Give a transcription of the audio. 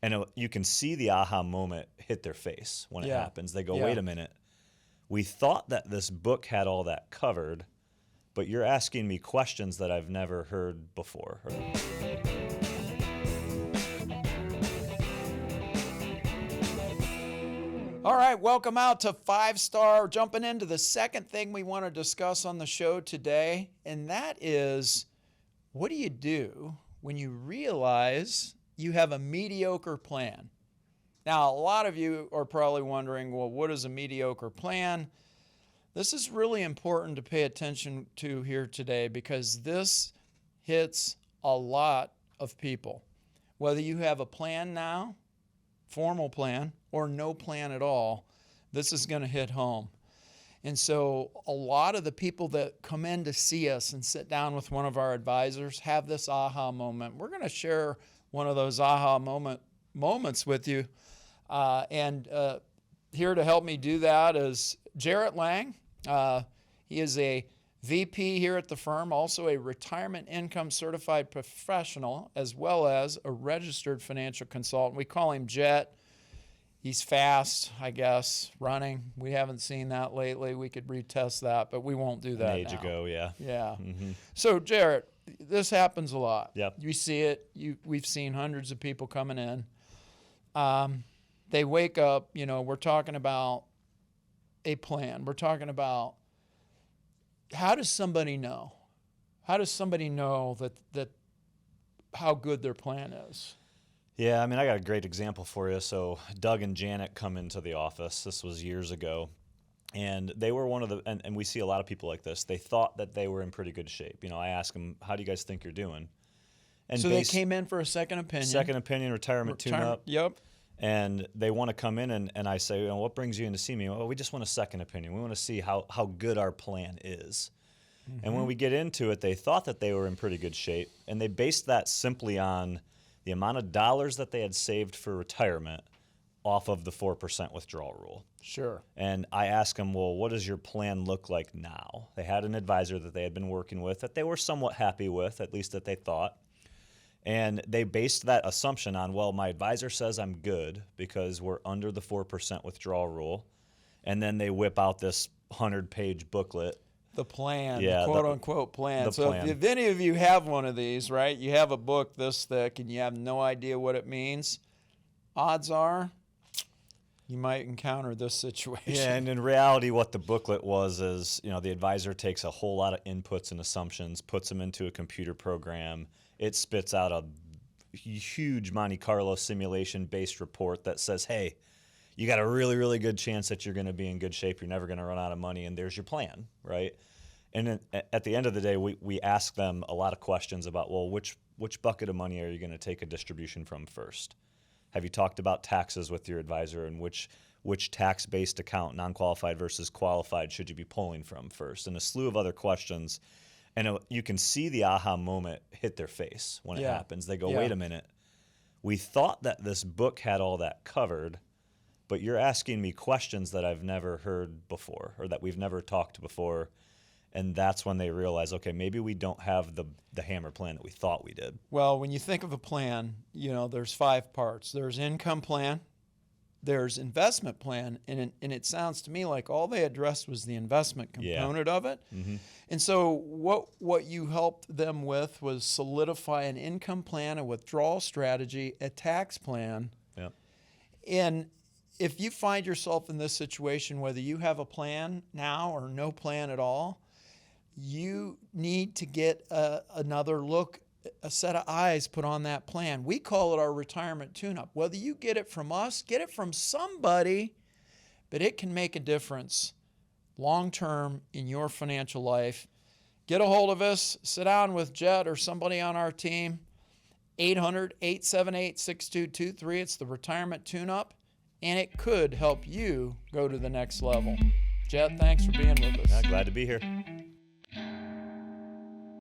And you can see the aha moment hit their face when it happens. They go, wait a minute. We thought that this book had all that covered, but you're asking me questions that I've never heard before. All right, welcome out to 5-Star. Jumping into the second thing we want to discuss on the show today, and that is, what do you do when you realize you have a mediocre plan? Now, a lot of you are probably wondering, well, what is a mediocre plan? This is really important to pay attention to here today because this hits a lot of people. Whether you have a plan now, formal plan, or no plan at all, this is going to hit home. And so a lot of the people that come in to see us and sit down with one of our advisors have this aha moment. We're going to share one of those aha moments with you. And here to help me do that is Jarrett Lang. He is a VP here at the firm, also a retirement income certified professional, as well as a registered financial consultant. We call him Jet. He's fast, I guess, running. We haven't seen that lately. We could retest that, but we won't do that An age ago, yeah. Yeah. Mm-hmm. So, Jarrett, this happens a lot. Yep. You see it. We've seen hundreds of people coming in. They wake up, we're talking about a plan. We're talking about, how does somebody know? How does somebody know that how good their plan is? Yeah, I mean, I got a great example for you. So Doug and Janet come into the office. This was years ago. And they were one of the, and we see a lot of people like this. They thought that they were in pretty good shape. I ask them, how do you guys think you're doing? And so they came in for a second opinion. Second opinion, retirement tune-up. Yep. And they want to come in, and I say, what brings you in to see me? Well, we just want a second opinion. We want to see how good our plan is. Mm-hmm. And when we get into it, they thought that they were in pretty good shape, and they based that simply on the amount of dollars that they had saved for retirement off of the 4% withdrawal rule. Sure. And I asked them, well, what does your plan look like now? They had an advisor that they had been working with that they were somewhat happy with, at least that they thought. And they based that assumption on, well, my advisor says I'm good because we're under the 4% withdrawal rule. And then they whip out this 100-page booklet. The plan, yeah, the quote-unquote plan. So plan. If any of you have one of these, right, you have a book this thick and you have no idea what it means, odds are you might encounter this situation. Yeah, and in reality, what the booklet was is, the advisor takes a whole lot of inputs and assumptions, puts them into a computer program. It spits out a huge Monte Carlo simulation-based report that says, hey, you got a really, really good chance that you're going to be in good shape. You're never going to run out of money, and there's your plan, right? And then at the end of the day, we ask them a lot of questions about, well, which bucket of money are you going to take a distribution from first? Have you talked about taxes with your advisor, and which tax-based account, non-qualified versus qualified, should you be pulling from first? And a slew of other questions. And you can see the aha moment hit their face when it happens. They go, wait a minute. We thought that this book had all that covered, but you're asking me questions that I've never heard before or that we've never talked before. And that's when they realize, okay, maybe we don't have the hammer plan that we thought we did. Well, when you think of a plan, there's 5 parts. There's income plan. There's investment plan, and it sounds to me like all they addressed was the investment component of it. Mm-hmm. And so what you helped them with was solidify an income plan, a withdrawal strategy, a tax plan. Yep. And if you find yourself in this situation, whether you have a plan now or no plan at all, you need to get another look, a set of eyes put on that plan. We call it our retirement tune-up. Whether you get it from us, get it from somebody, but it can make a difference long-term in your financial life. Get a hold of us. Sit down with Jet or somebody on our team. 800-878-6223. It's the retirement tune-up, and it could help you go to the next level. Jet, thanks for being with us. Glad to be here.